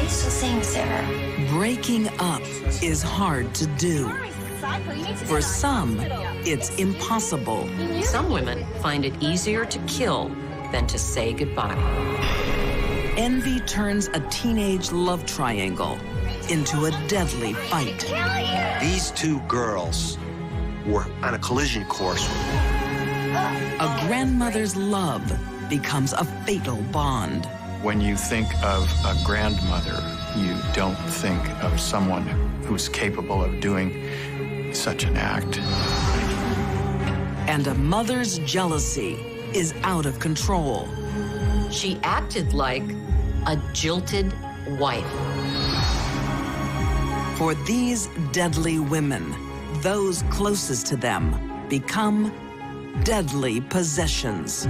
you still saying Sarah? Breaking up is hard to do. For some, it's impossible. Some women find it easier to kill than to say goodbye. Envy turns a teenage love triangle into a deadly fight. These two girls were on a collision course. A grandmother's love becomes a fatal bond. When you think of a grandmother, you don't think of someone who's capable of doing such an act. And a mother's jealousy is out of control. She acted like a jilted wife. For these deadly women, those closest to them become deadly possessions.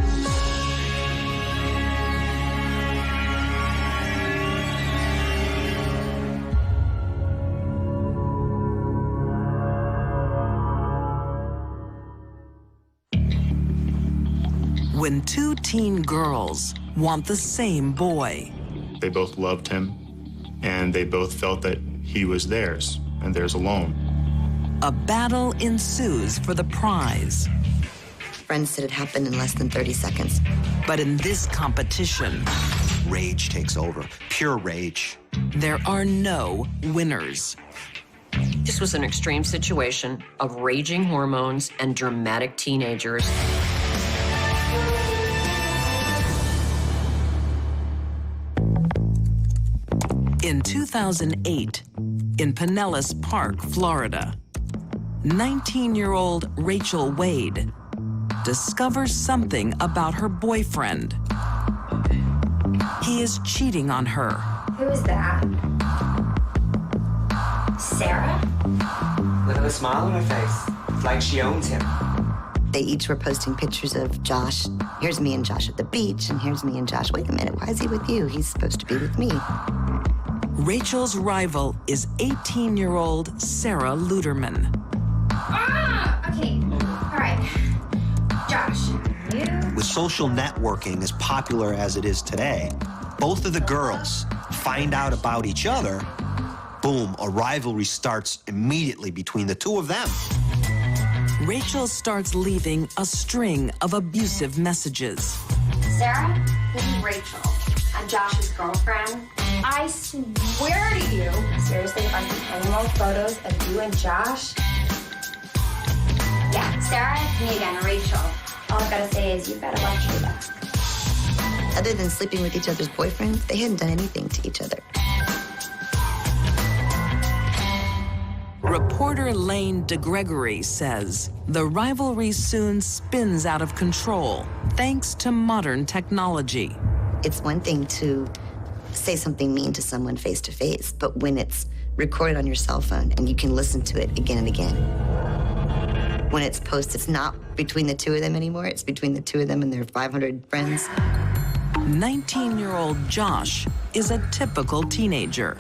When two teen girls want the same boy. They both loved him, and they both felt that he was theirs, and theirs alone. A battle ensues for the prize. Friends said it happened in less than 30 seconds. But in this competition, Rage takes over, pure rage. there are no winners. This was an extreme situation of raging hormones and dramatic teenagers. In 2008, in Pinellas Park, Florida, 19-year-old Rachel Wade discovers something about her boyfriend. He is cheating on her. Who is that? Sarah? Look at the smile on her face. It's like she owns him. They each were posting pictures of Josh. Here's me and Josh at the beach, and here's me and Josh. Wait a minute, why is he with you? He's supposed to be with me. Rachel's rival is 18-year-old Sarah Luderman. Okay. All right. Josh, you... With social networking as popular as it is today, both of the girls find out about each other. Boom, a rivalry starts immediately between the two of them. Rachel starts leaving a string of abusive messages. Sarah, this is Rachel. I'm Josh's girlfriend. I swear to you, seriously, if I see any more photos of you and Josh... Yeah, Sarah, me again, Rachel. All I've got to say is you better watch your back. Other than sleeping with each other's boyfriends, they hadn't done anything to each other. Reporter Lane DeGregory says the rivalry soon spins out of control thanks to modern technology. It's one thing to say something mean to someone face to face, but when it's recorded on your cell phone and you can listen to it again and again. When it's posted, it's not between the two of them anymore, it's between the two of them and their 500 friends. 19-year-old Josh is a typical teenager.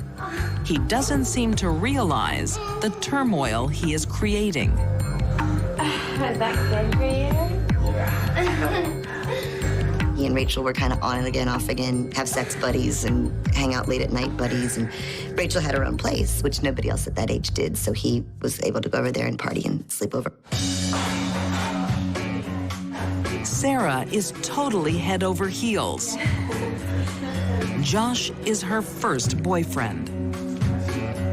He doesn't seem to realize the turmoil he is creating. Is that good for you? He and Rachel were kind of on and again, off again, have sex buddies and hang out late at night buddies. And Rachel had her own place, which nobody else at that age did. So he was able to go over there and party and sleep over. Sarah is totally head over heels. Josh is her first boyfriend.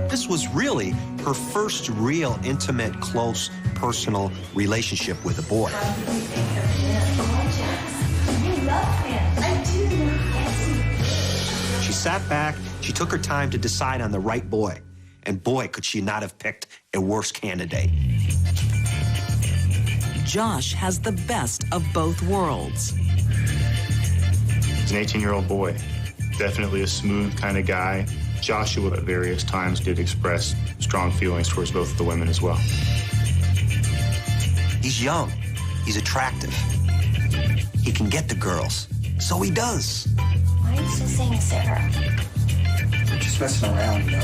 This was really her first real intimate, close, personal relationship with a boy. She sat back, she took her time to decide on the right boy. And boy, could she not have picked a worse candidate. Josh has the best of both worlds. He's an 18-year-old boy, definitely a smooth kind of guy. Joshua at various times did express strong feelings towards both of the women as well. He's young, he's attractive. He can get the girls, so he does. Why are you still saying Sarah? Just messing around, you know?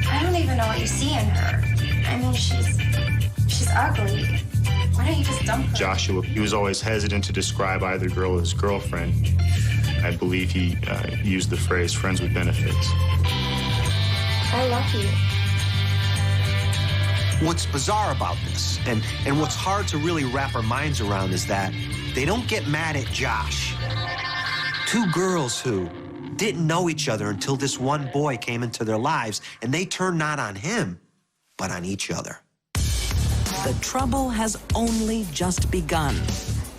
I don't even know what you see in her. I mean, she's ugly. Why don't you just dump her? Joshua, he was always hesitant to describe either girl as girlfriend. I believe he used the phrase friends with benefits. I love you. What's bizarre about this, and what's hard to really wrap our minds around, is that they don't get mad at Josh. Two girls who didn't know each other until this one boy came into their lives, and they turned not on him, but on each other. The trouble has only just begun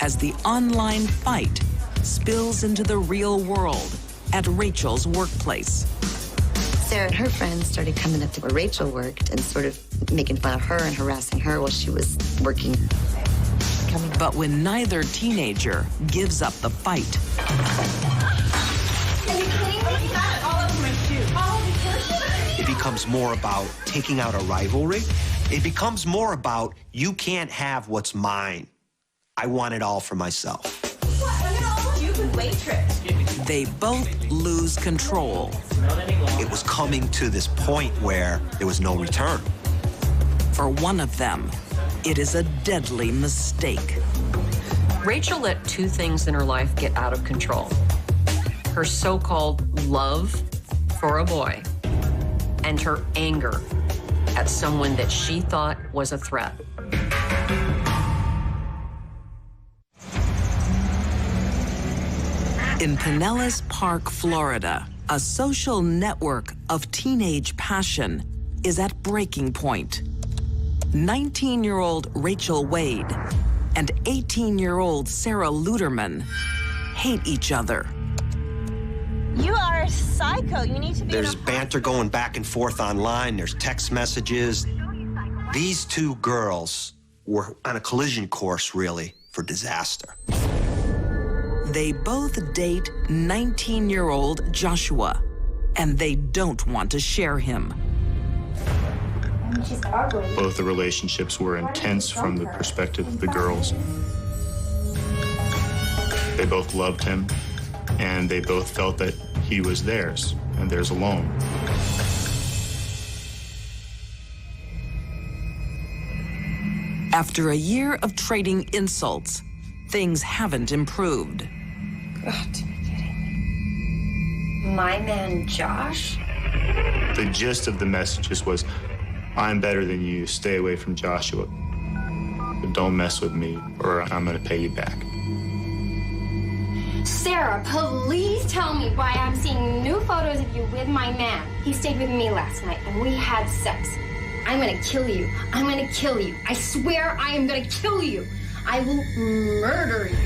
as the online fight spills into the real world at Rachel's workplace. Sarah and her friends started coming up to where Rachel worked and sort of making fun of her and harassing her while she was working. But when neither teenager gives up the fight, Are you kidding me? You got it all over my shoe. Oh, it becomes more about taking out a rivalry. It becomes more about, you can't have what's mine. I want it all for myself. what? You're an old stupid waitress. they both lose control. It was coming to this point where there was no return. For one of them, it is a deadly mistake. Rachel let two things in her life get out of control. Her so-called love for a boy and her anger at someone that she thought was a threat. In Pinellas Park, Florida, a social network of teenage passion is at breaking point. 19-year-old Rachel Wade and 18-year-old Sarah Luderman hate each other. You are a psycho. You need to be. There's banter going back and forth online. There's text messages. These two girls were on a collision course, really, for disaster. They both date 19-year-old Joshua, and they don't want to share him. She's ugly. Both the relationships were intense from the perspective of the girls. They both loved him, and they both felt that he was theirs, and theirs alone. After a year of trading insults, things haven't improved. Got to be kidding me. My man, Josh? The gist of the messages was, I'm better than you, stay away from Joshua. But don't mess with me, or I'm gonna pay you back. Sarah, please tell me why I'm seeing new photos of you with my man. He stayed with me last night and we had sex. I'm gonna kill you. I'm gonna kill you. I swear I am gonna kill you. I will murder you.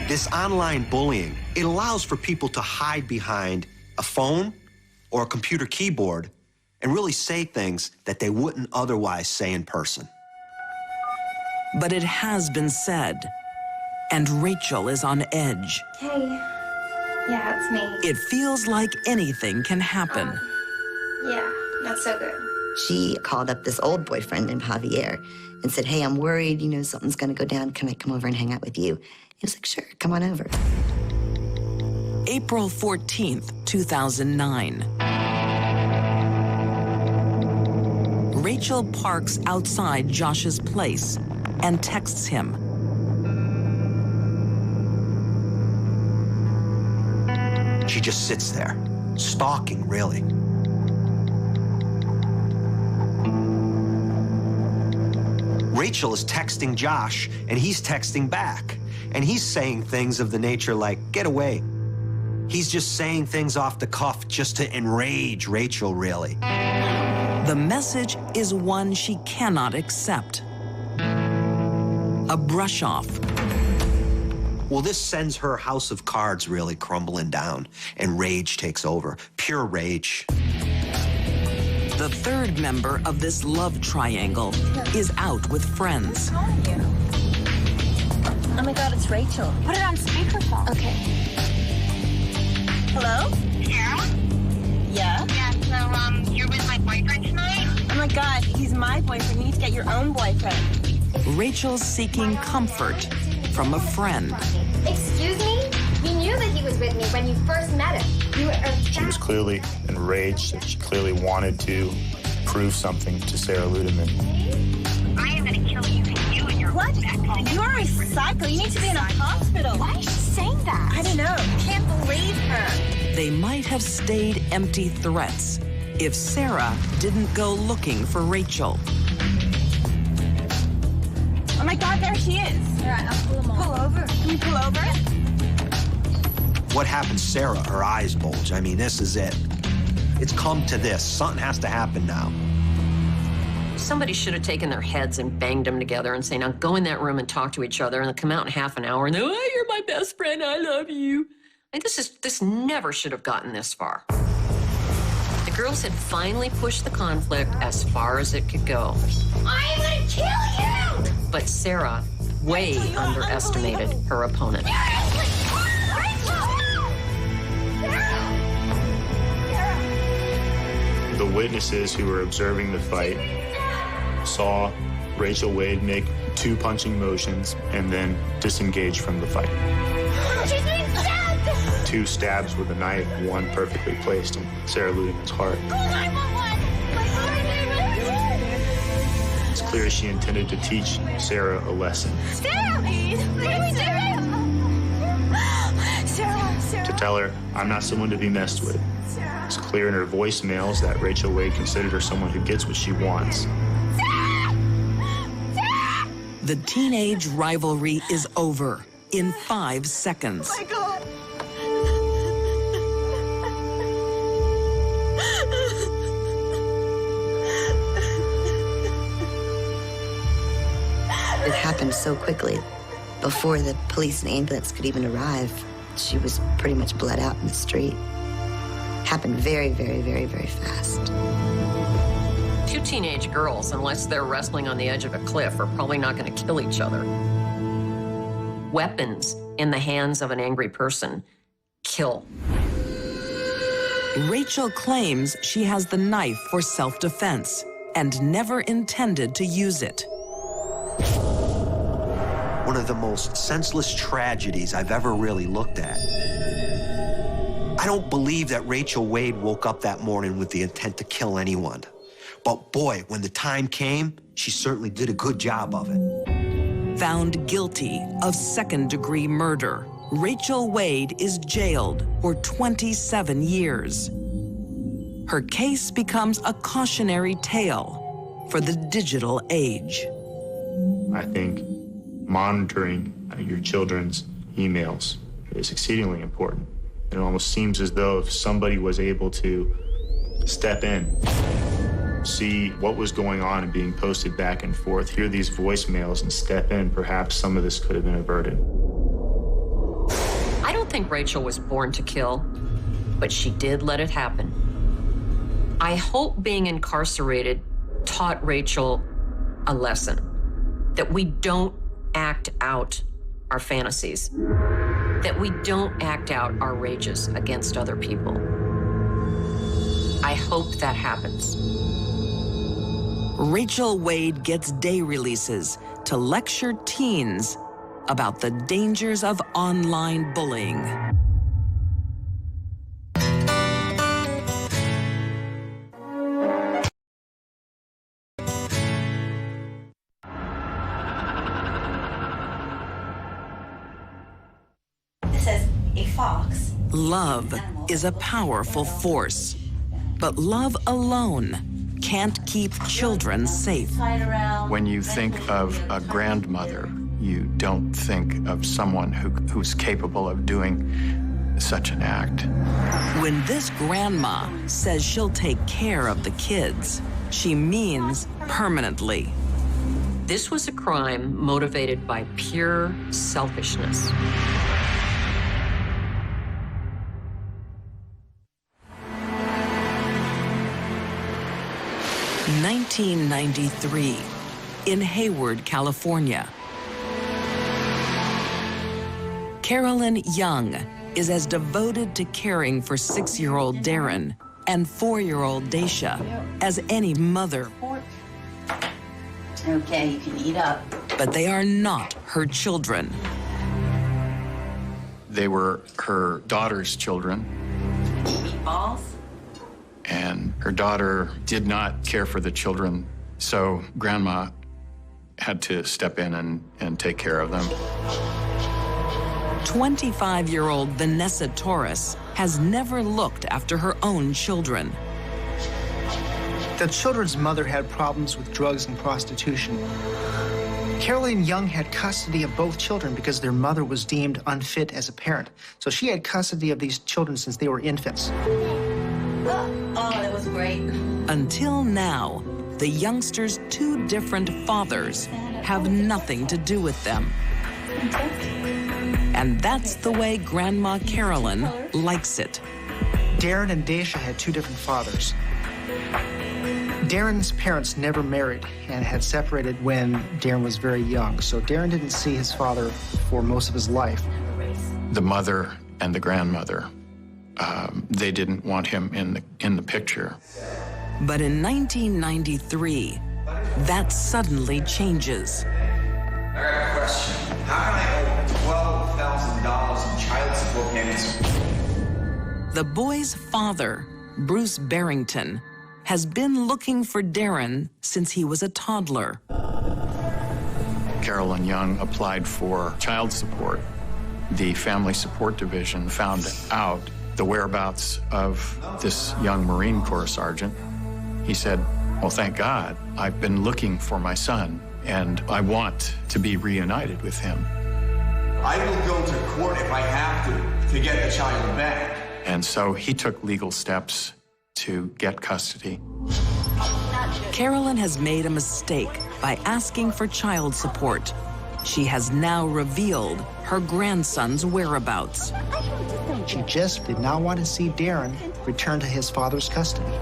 This online bullying, it allows for people to hide behind a phone or a computer keyboard and really say things that they wouldn't otherwise say in person. But it has been said, and Rachel is on edge. Hey. Yeah, it's me. It feels like anything can happen. Yeah, not so good. She called up this old boyfriend named Javier and said, hey, I'm worried, you know, something's gonna go down. Can I come over and hang out with you? He was like, sure, come on over. April 14th, 2009. Rachel parks outside Josh's place and texts him. She just sits there, stalking, really. Rachel is texting Josh, and he's texting back. And he's saying things of the nature like, get away. He's just saying things off the cuff just to enrage Rachel, really. The message is one she cannot accept. A brush-off. Well, this sends her house of cards really crumbling down, and rage takes over. Pure rage. The third member of this love triangle is out with friends. Oh my God, it's Rachel. Put it on speakerphone. Okay. Hello? Sarah? Yeah? Yeah, so, you're with my boyfriend tonight? Oh my God, he's my boyfriend. You need to get your own boyfriend. Rachel's seeking comfort from a friend. Excuse me? You knew that he was with me when you first met him. You were... She was clearly enraged, and she clearly wanted to prove something to Sarah Ludeman. I am gonna kill you and your What? You're a psycho. You need to be in a hospital. Why is she saying that? I don't know. Can't believe her. They might have stayed empty threats if Sarah didn't go looking for Rachel. Oh my God, there she is. All right, I'll pull them over. Pull over? Can you pull over? What happened, Sarah? Her eyes bulge. I mean, this is it. It's come to this. Something has to happen now. Somebody should have taken their heads and banged them together and say, now go in that room and talk to each other, and they'll come out in half an hour and they're, oh, you're my best friend, I love you. Like, this never should have gotten this far. The girls had finally pushed the conflict as far as it could go. I'm gonna kill you! But Sarah way underestimated her opponent. The witnesses who were observing the fight saw Rachel Wade make 2 punching motions and then disengage from the fight. She's being stabbed! 2 stabs with a knife, 1 perfectly placed in Sarah Ludeman's heart. Call 911! It's clear she intended to teach Sarah a lesson. Sarah! Sarah! To tell her, I'm not someone to be messed with. It's clear in her voicemails that Rachel Wade considered her someone who gets what she wants. The teenage rivalry is over in 5 seconds. Oh my God. It happened so quickly. Before the police and ambulance could even arrive, she was pretty much bled out in the street. Happened very, very, very, very fast. 2 teenage girls, unless they're wrestling on the edge of a cliff, are probably not going to kill each other. Weapons in the hands of an angry person kill. Rachel claims she has the knife for self-defense and never intended to use it. One of the most senseless tragedies I've ever really looked at. I don't believe that Rachel Wade woke up that morning with the intent to kill anyone. But boy, when the time came, she certainly did a good job of it. Found guilty of second-degree murder, Rachel Wade is jailed for 27 years. Her case becomes a cautionary tale for the digital age. I think monitoring your children's emails is exceedingly important. It almost seems as though if somebody was able to step in, see what was going on and being posted back and forth, hear these voicemails and step in, perhaps some of this could have been averted. I don't think Rachel was born to kill, but she did let it happen. I hope being incarcerated taught Rachel a lesson, that we don't act out our fantasies, that we don't act out our rages against other people. I hope that happens. Rachel Wade gets day releases to lecture teens about the dangers of online bullying. This is a fox. Love is a powerful force, but love alone can't keep children safe. When you think of a grandmother, you don't think of someone who's capable of doing such an act. When this grandma says she'll take care of the kids, she means permanently. This was a crime motivated by pure selfishness. In 1993, in Hayward, California, Carolyn Young is as devoted to caring for 6-year-old Darren and 4-year-old Daisha as any mother. Okay, you can eat up. But they are not her children. They were her daughter's children. Meatballs? And her daughter did not care for the children, so Grandma had to step in and take care of them. 25-year-old Vanessa Torres has never looked after her own children. The children's mother had problems with drugs and prostitution. Carolyn Young had custody of both children because their mother was deemed unfit as a parent. So she had custody of these children since they were infants. Oh, that was great. Until now, the youngsters' two different fathers have nothing to do with them. And that's the way Grandma Carolyn likes it. Darren and Daisha had two different fathers. Darren's parents never married and had separated when Darren was very young, so Darren didn't see his father for most of his life. The mother and the grandmother, they didn't want him in the picture. But in 1993, that suddenly changes. I got a question. How can I owe $12,000 in child support payments? The boy's father, Bruce Barrington, has been looking for Darren since he was a toddler. Carolyn Young applied for child support. The Family Support Division found out the whereabouts of this young Marine Corps sergeant. He said, well, thank God, I've been looking for my son, and I want to be reunited with him. I will go to court if I have to get the child back. And so he took legal steps to get custody. Carolyn has made a mistake by asking for child support. She has now revealed her grandson's whereabouts. She just did not want to see Darren return to his father's custody.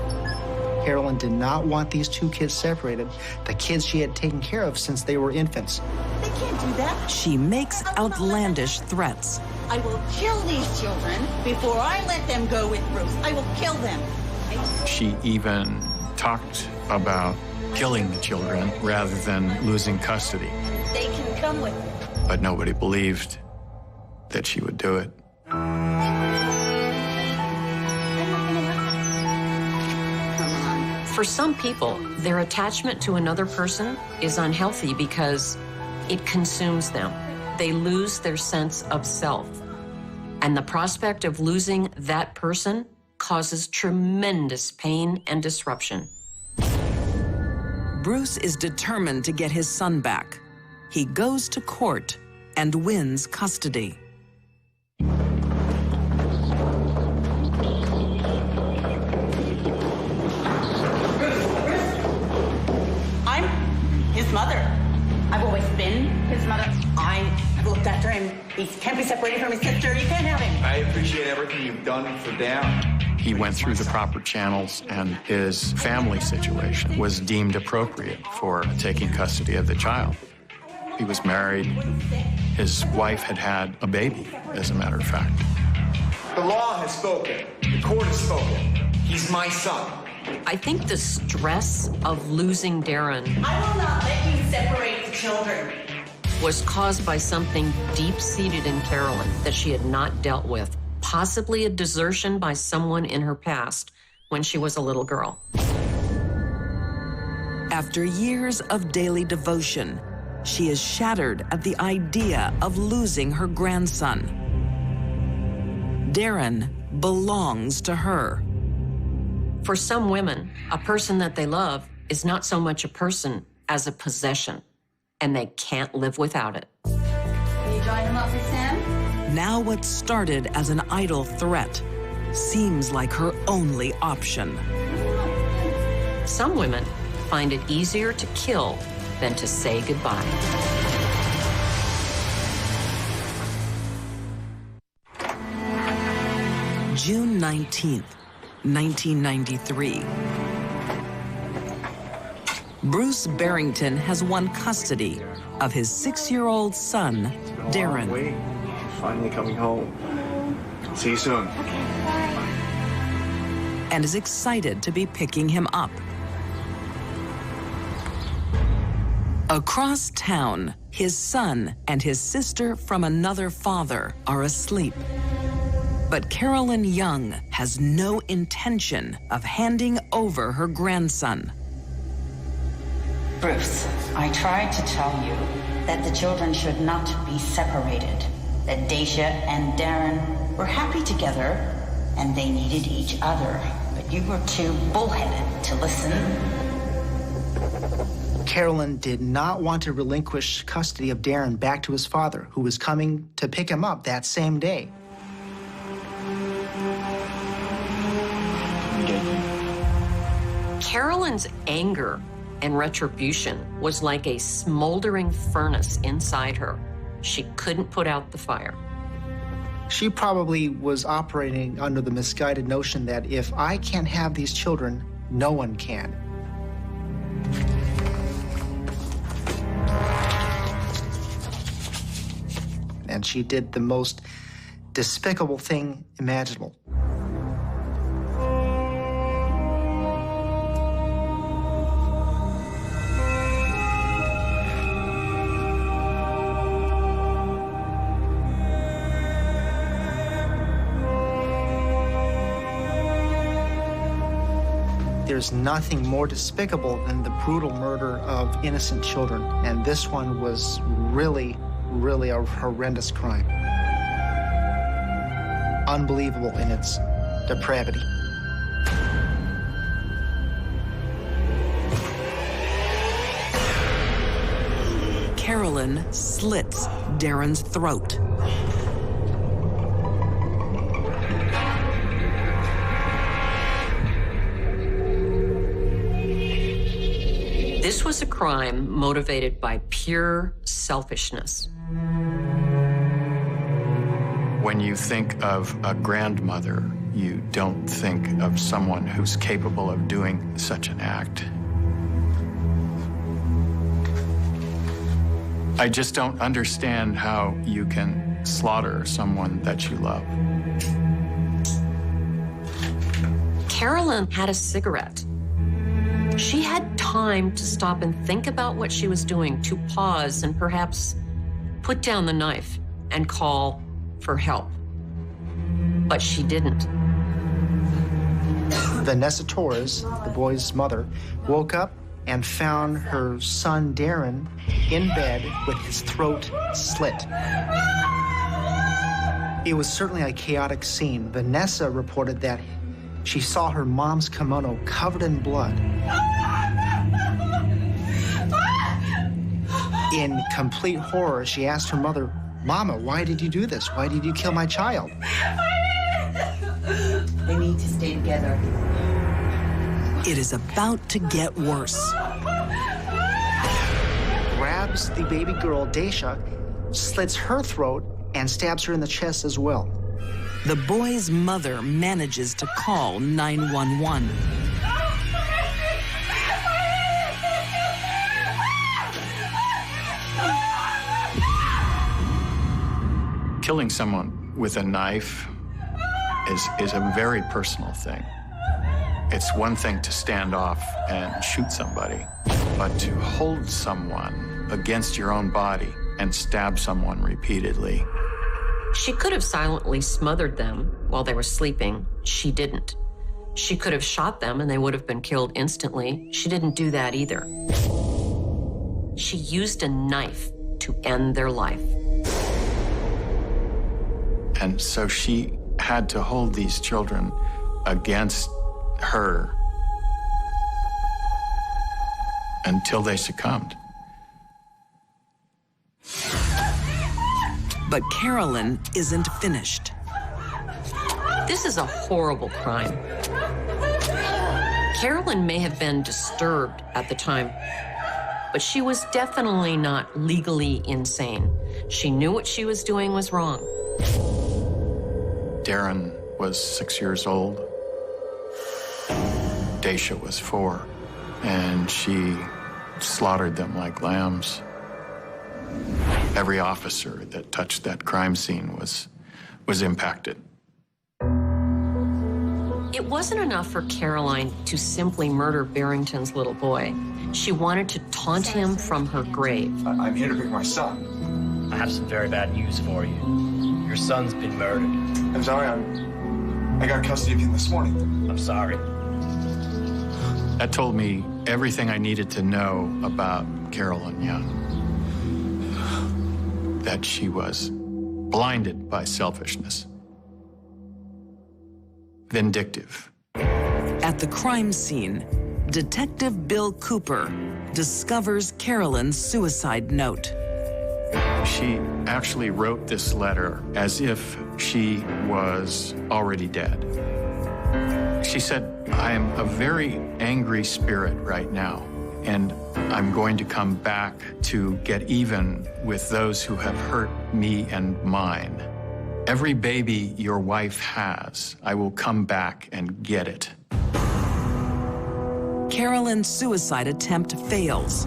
Carolyn did not want these two kids separated, the kids she had taken care of since they were infants. They can't do that. She makes outlandish threats. I will kill these children before I let them go with Bruce. I will kill them. She even talked about killing the children rather than losing custody. They can come with me. But nobody believed that she would do it. For some people, their attachment to another person is unhealthy because it consumes them. They lose their sense of self. And the prospect of losing that person causes tremendous pain and disruption. Bruce is determined to get his son back. He goes to court and wins custody. I'm his mother. I've always been his mother. I've looked after him. He can't be separated from his sister. You can't have him. I appreciate everything you've done for Darren. He went through the proper channels, and his family situation was deemed appropriate for taking custody of the child. He was married. His wife had had a baby, as a matter of fact. The law has spoken. The court has spoken. He's my son. I think the stress of losing Darren I will not let you separate the children. was caused by something deep-seated in Carolyn that she had not dealt with, possibly a desertion by someone in her past when she was a little girl. After years of daily devotion, she is shattered at the idea of losing her grandson. Darren belongs to her. For some women, a person that they love is not so much a person as a possession, and they can't live without it. Will you join him up with Sam? Now what started as an idle threat seems like her only option. Some women find it easier to kill than to say goodbye. June 19th, 1993. Bruce Barrington has won custody of his 6-year-old son, Darren. Wait, she's finally coming home. See you soon. And is excited to be picking him up. Across town, his son and his sister from another father are asleep. But Carolyn Young has no intention of handing over her grandson. Bruce, I tried to tell you that the children should not be separated, that Daisha and Darren were happy together and they needed each other, but you were too bullheaded to listen. Carolyn did not want to relinquish custody of Darren back to his father, who was coming to pick him up that same day. Carolyn's anger and retribution was like a smoldering furnace inside her. She couldn't put out the fire. She probably was operating under the misguided notion that if I can't have these children, no one can. And she did the most despicable thing imaginable. There's nothing more despicable than the brutal murder of innocent children, and this one was really a horrendous crime. Unbelievable in its depravity. Carolyn slits Darren's throat. This was a crime motivated by pure selfishness. When you think of a grandmother, you don't think of someone who's capable of doing such an act. I just don't understand how you can slaughter someone that you love. Carolyn had a cigarette. She had time to stop and think about what she was doing, to pause and perhaps put down the knife and call for help. But she didn't. Vanessa Torres, the boy's mother, woke up and found her son Darren in bed with his throat slit. It was certainly a chaotic scene. Vanessa reported that she saw her mom's kimono covered in blood. In complete horror, she asked her mother, "Mama, why did you do this? Why did you kill my child?" They need to stay together. It is about to get worse. Grabs the baby girl, Daisha, slits her throat, and stabs her in the chest as well. The boy's mother manages to call 911. Killing someone with a knife is a very personal thing. It's one thing to stand off and shoot somebody, but to hold someone against your own body and stab someone repeatedly. She could have silently smothered them while they were sleeping. She didn't. She could have shot them and they would have been killed instantly. She didn't do that either. She used a knife to end their life. And so she had to hold these children against her until they succumbed. But Carolyn isn't finished. This is a horrible crime. Carolyn may have been disturbed at the time, but she was definitely not legally insane. She knew what she was doing was wrong. Darren was 6 years old. Daisha was 4, and she slaughtered them like lambs. Every officer that touched that crime scene was impacted. It wasn't enough for Caroline to simply murder Barrington's little boy. She wanted to taunt him from her grave. I'm here to pick my son. I have some very bad news for you. Your son's been murdered. I'm sorry, I got custody of him this morning. I'm sorry. That told me everything I needed to know about Carolyn Young. That she was blinded by selfishness, vindictive. At the crime scene, Detective Bill Cooper discovers Carolyn's suicide note. She actually wrote this letter as if she was already dead. She said, I am a very angry spirit right now, and I'm going to come back to get even with those who have hurt me and mine. Every baby your wife has, I will come back and get it. Carolyn's suicide attempt fails.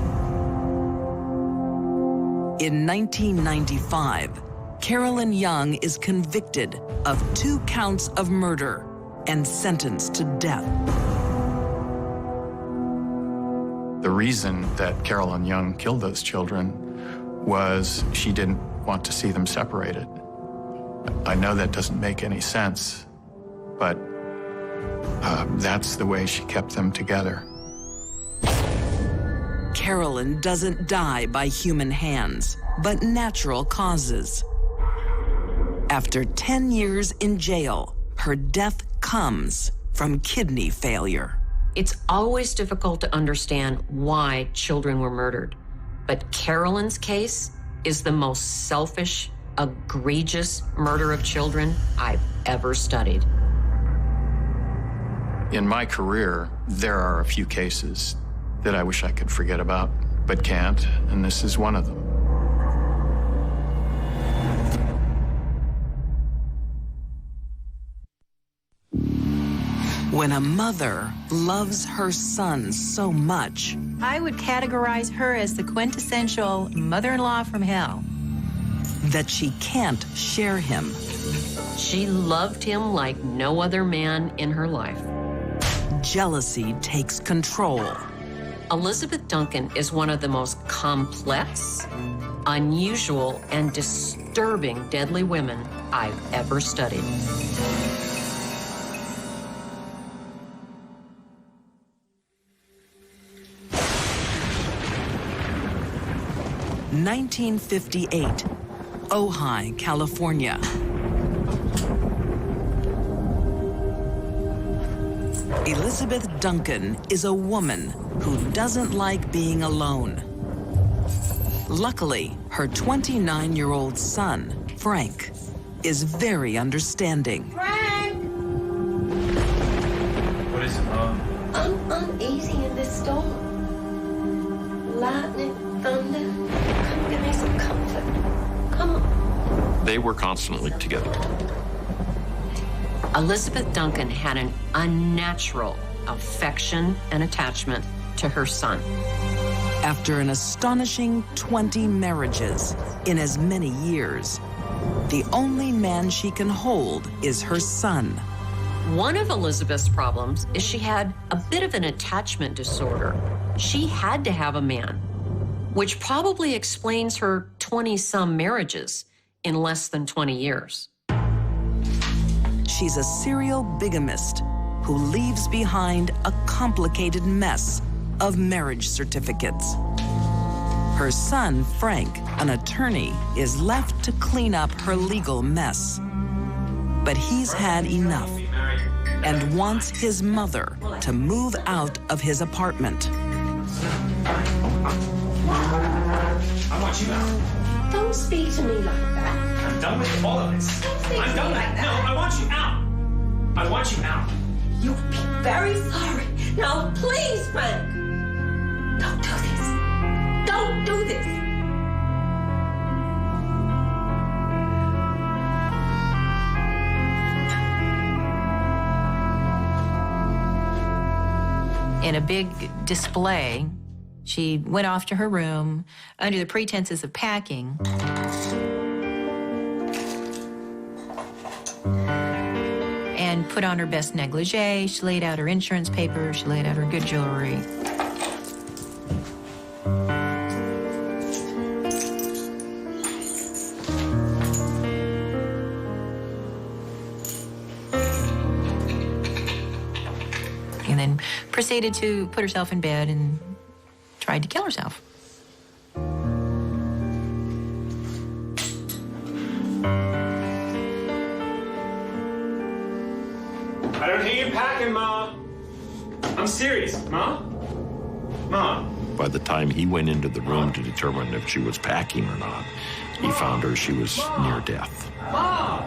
In 1995, Carolyn Young is convicted of 2 counts of murder and sentenced to death. The reason that Carolyn Young killed those children was she didn't want to see them separated. I know that doesn't make any sense, but that's the way she kept them together. Carolyn doesn't die by human hands, but natural causes. After 10 years in jail, her death comes from kidney failure. It's always difficult to understand why children were murdered, but Carolyn's case is the most selfish, egregious murder of children I've ever studied. In my career, there are a few cases that I wish I could forget about, but can't, and this is one of them. When a mother loves her son so much, I would categorize her as the quintessential mother-in-law from hell. That she can't share him. She loved him like no other man in her life. Jealousy takes control. Elizabeth Duncan is one of the most complex, unusual, and disturbing deadly women I've ever studied. In 1958, Ojai, California. Elizabeth Duncan is a woman who doesn't like being alone. Luckily, her 29-year-old son, Frank, is very understanding. Frank! What is it, Mom? I'm uneasy in this storm. Lightning, thunder. Come give me some comfort. Come on. They were constantly together. Elizabeth Duncan had an unnatural affection and attachment to her son. After an astonishing 20 marriages in as many years, the only man she can hold is her son. One of Elizabeth's problems is she had a bit of an attachment disorder. She had to have a man, which probably explains her 20-some marriages in less than 20 years. She's a serial bigamist who leaves behind a complicated mess of marriage certificates. Her son, Frank, an attorney, is left to clean up her legal mess. But he's had enough and wants his mother to move out of his apartment. I want you out. Don't speak to me like that. I'm done with all of this. I'm done with it. No, I want you out. I want you out. You'll be very sorry. Now, please, Frank. Don't do this. Don't do this. In a big display, she went off to her room under the pretenses of packing. And put on her best negligee. She laid out her insurance papers. She laid out her good jewelry. And then proceeded to put herself in bed and tried to kill herself. I don't hear you packing, Ma. I'm serious, Ma. Ma. By the time he went into the room to determine if she was packing or not, he found her, she was near death. Ma!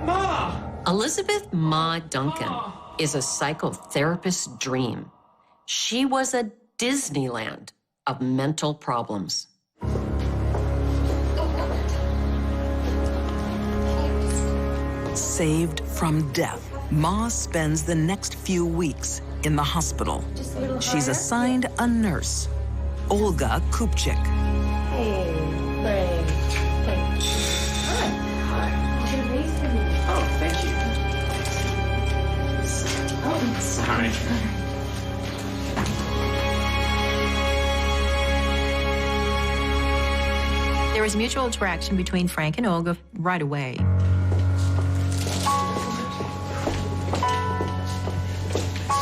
Ma! Elizabeth Ma Duncan is a psychotherapist's dream. She was a Disneyland of mental problems. Saved from death, Ma spends the next few weeks in the hospital. She's assigned a nurse, Olga Kupchik. Hey, Frank. Oh, thank you. Sorry. There was mutual attraction between Frank and Olga right away.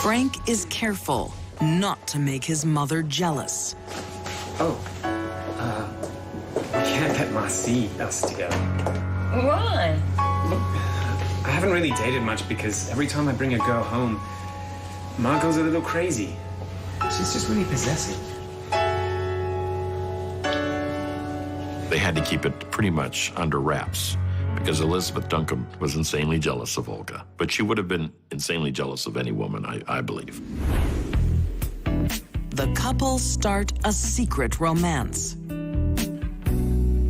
Frank is careful not to make his mother jealous. Oh, we can't let Ma see us together. Why? I haven't really dated much because every time I bring a girl home, Ma goes a little crazy. She's just really possessive. They had to keep it pretty much under wraps because Elizabeth Duncan was insanely jealous of Olga. But she would have been insanely jealous of any woman, I believe. The couple start a secret romance.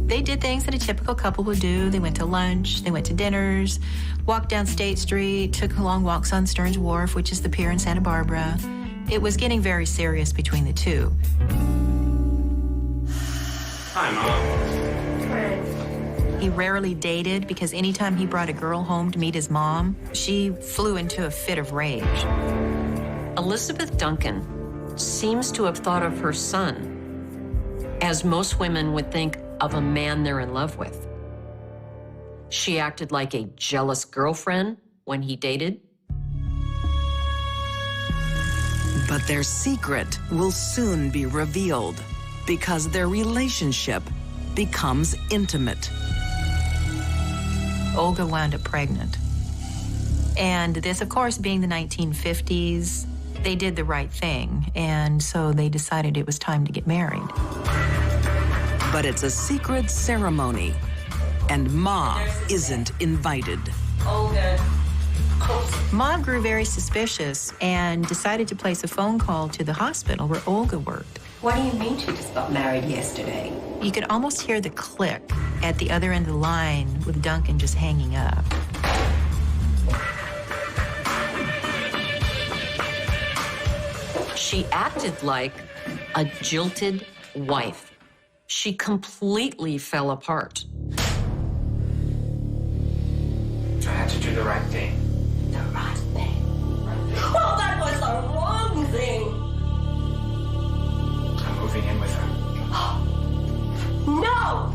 They did things that a typical couple would do. They went to lunch, they went to dinners, walked down State Street, took long walks on Stearns Wharf, which is the pier in Santa Barbara. It was getting very serious between the two. Hi, Mom. He rarely dated because anytime he brought a girl home to meet his mom, she flew into a fit of rage. Elizabeth Duncan seems to have thought of her son as most women would think of a man they're in love with. She acted like a jealous girlfriend when he dated. But their secret will soon be revealed because their relationship becomes intimate. Olga wound up pregnant. And this, of course, being the 1950s, they did the right thing. And so they decided it was time to get married. But it's a secret ceremony, and Ma isn't invited. Olga. Ma grew very suspicious and decided to place a phone call to the hospital where Olga worked. What do you mean she just got married yesterday? You could almost hear the click at the other end of the line with Duncan just hanging up. She acted like a jilted wife. She completely fell apart. I had to do the right thing. The right thing? Well, that was the wrong thing. I'm moving in with her. No!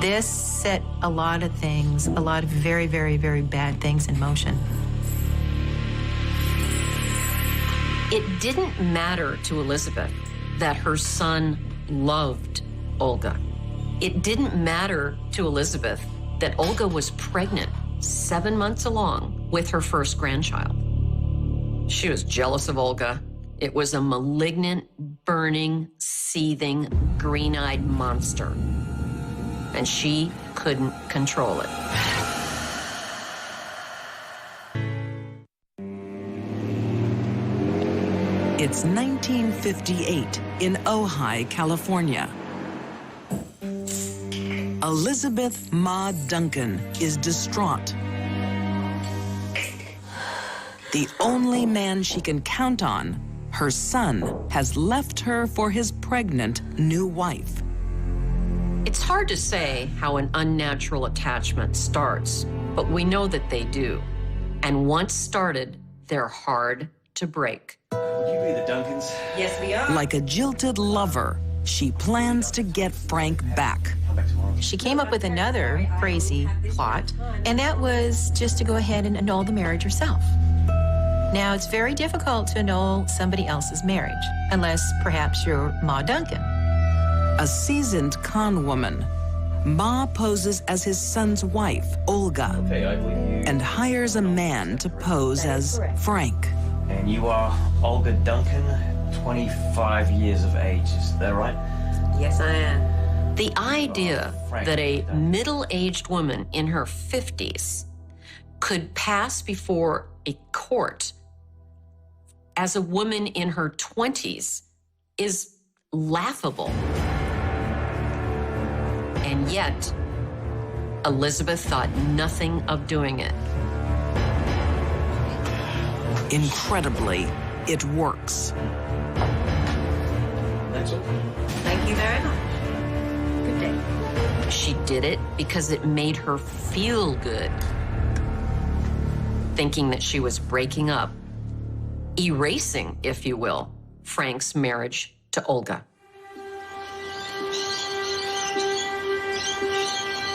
This set a lot of things, a lot of very, very, very bad things in motion. It didn't matter to Elizabeth that her son loved Olga. It didn't matter to Elizabeth that Olga was pregnant 7 months along with her first grandchild. She was jealous of Olga. It was a malignant, burning, seething, green-eyed monster. And she couldn't control it. It's 1958 in Ojai, California. Elizabeth Ma Duncan is distraught. The only man she can count on, her son, has left her for his pregnant new wife. It's hard to say how an unnatural attachment starts, but we know that they do. And once started, they're hard to break. You be the Duncans? Yes, we are. Like a jilted lover, she plans to get Frank back. Come back tomorrow. she came up with another crazy plot, and that was just to go ahead and annul the marriage herself. Now, it's very difficult to annul somebody else's marriage, unless perhaps you're Ma Duncan. A seasoned con woman, Ma poses as his son's wife, Olga, and hires a man to pose as Frank. And you are Olga Duncan, 25 years of age, is that right? Yes, I am. The idea that a middle-aged woman in her 50s could pass before a court as a woman in her 20s is laughable. And yet, Elizabeth thought nothing of doing it. Incredibly, it works. Thank you very much. Good day. She did it because it made her feel good, thinking that she was breaking up, erasing, if you will, Frank's marriage to Olga.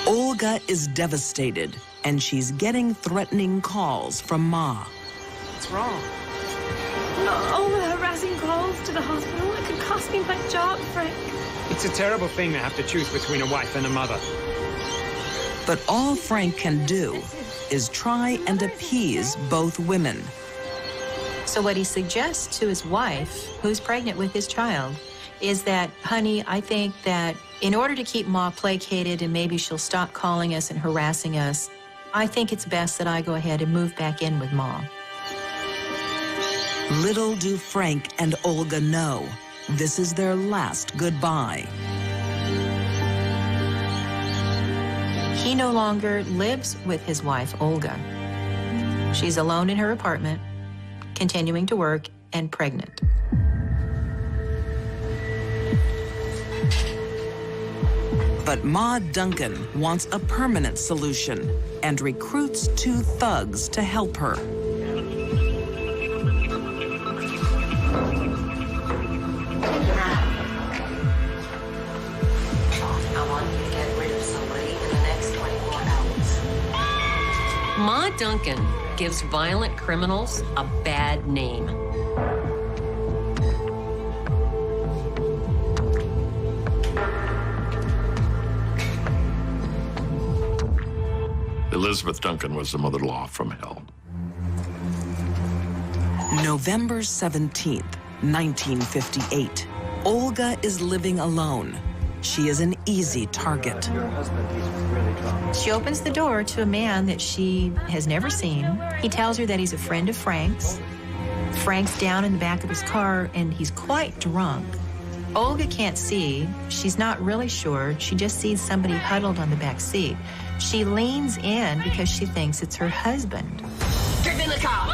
Olga is devastated, and she's getting threatening calls from Ma. What's wrong? All the harassing calls to the hospital. It could cost me my job, Frank. It's a terrible thing to have to choose between a wife and a mother. But all Frank can do is try and appease both women. So what he suggests to his wife, who's pregnant with his child, is that, honey, I think that in order to keep Ma placated and maybe she'll stop calling us and harassing us, I think it's best that I go ahead and move back in with Ma. Little do Frank and Olga know, this is their last goodbye. He no longer lives with his wife, Olga. She's alone in her apartment, continuing to work and pregnant. But Ma Duncan wants a permanent solution and recruits 2 thugs to help her. I want you to get rid of somebody in the next 24 hours. Ma Duncan gives violent criminals a bad name. Elizabeth Duncan was the mother-in-law from hell. November 17th, 1958. Olga is living alone. She is an easy target. She opens the door to a man that she has never seen. He tells her that he's a friend of Frank's. Frank's down in the back of his car, and he's quite drunk. Olga can't see. She's not really sure. She just sees somebody huddled on the back seat. She leans in because she thinks it's her husband. Get in the car!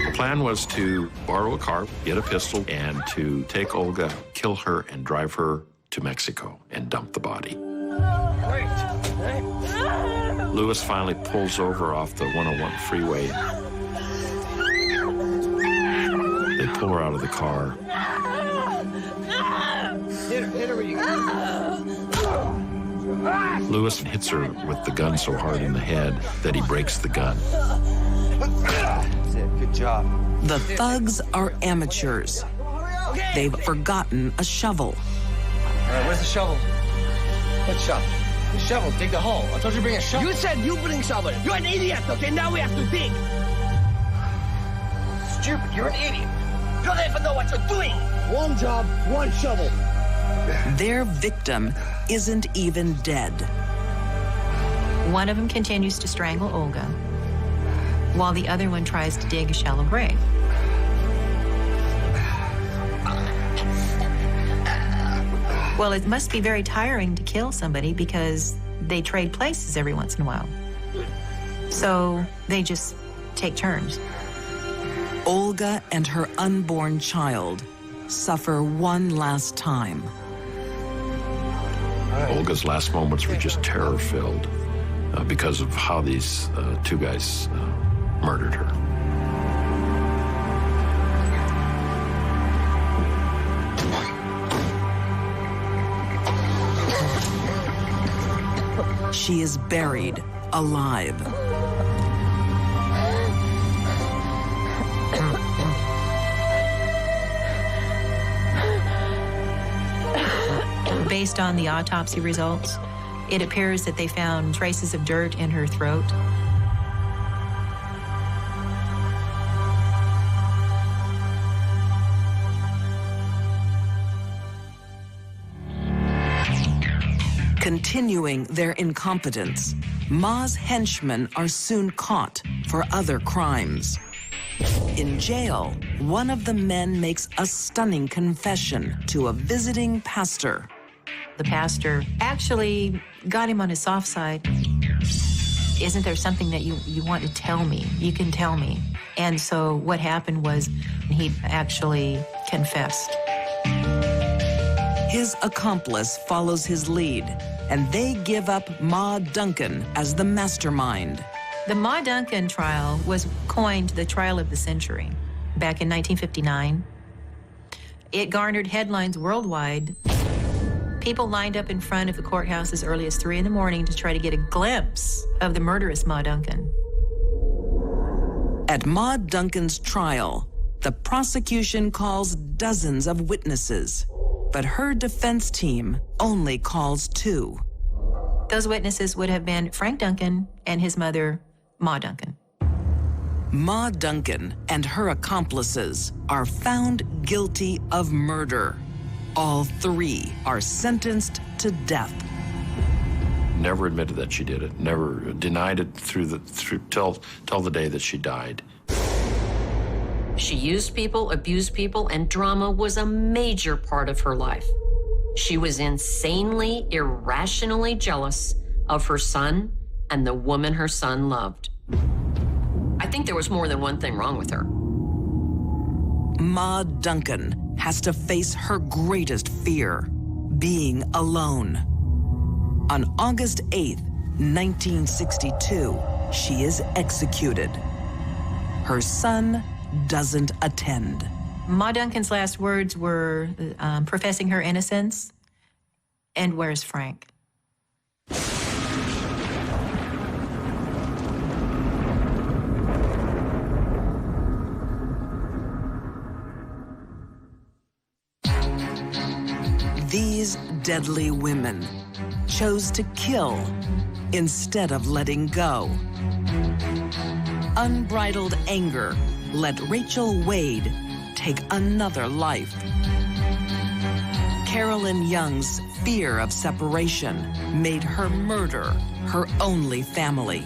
The plan was to borrow a car, get a pistol, and to take Olga, kill her, and drive her to Mexico and dump the body. Lewis finally pulls over off the 101 freeway. They pull her out of the car. Lewis hits her with the gun so hard in the head that he breaks the gun. That's it. Good job. The thugs are amateurs. They've forgotten a shovel. All right, where's the shovel? What shovel? The shovel. Dig the hole. I told you to bring a shovel. You said you bring shovel. You're an idiot, okay? Now we have to dig. Stupid. You're an idiot. You don't even know what you're doing. One job, one shovel. Their victim isn't even dead. One of them continues to strangle Olga, while the other one tries to dig a shallow grave. Well, it must be very tiring to kill somebody because they trade places every once in a while. So they just take turns. Olga and her unborn child suffer one last time. Olga's last moments were just terror-filled because of how these 2 guys murdered her. She is buried alive. Based on the autopsy results, it appears that they found traces of dirt in her throat. Continuing their incompetence, Ma's henchmen are soon caught for other crimes. In jail, one of the men makes a stunning confession to a visiting pastor. The pastor actually got him on his soft side. Isn't there something that you want to tell me? You can tell me. And so what happened was he actually confessed. His accomplice follows his lead, and they give up Ma Duncan as the mastermind. The Ma Duncan trial was coined the trial of the century back in 1959. It garnered headlines worldwide. People lined up in front of the courthouse as early as 3 in the morning to try to get a glimpse of the murderous Ma Duncan. At Ma Duncan's trial, the prosecution calls dozens of witnesses, but her defense team only calls 2. Those witnesses would have been Frank Duncan and his mother, Ma Duncan. Ma Duncan and her accomplices are found guilty of murder. All 3 are sentenced to death. Never admitted that she did it. Never denied it till the day that she died. She used people, abused people, and drama was a major part of her life. She was insanely, irrationally jealous of her son and the woman her son loved. I think there was more than one thing wrong with her. Ma Duncan has to face her greatest fear, being alone. On August 8th, 1962, she is executed. Her son doesn't attend. Ma Duncan's last words were professing her innocence, and where's Frank? These deadly women chose to kill instead of letting go. Unbridled anger let Rachel Wade take another life. Carolyn Young's fear of separation made her murder her only family.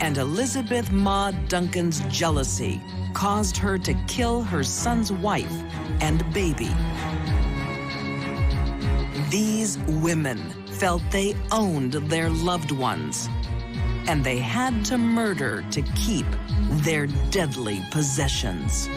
And Elizabeth Ma Duncan's jealousy caused her to kill her son's wife and baby. These women felt they owned their loved ones, and they had to murder to keep their deadly possessions.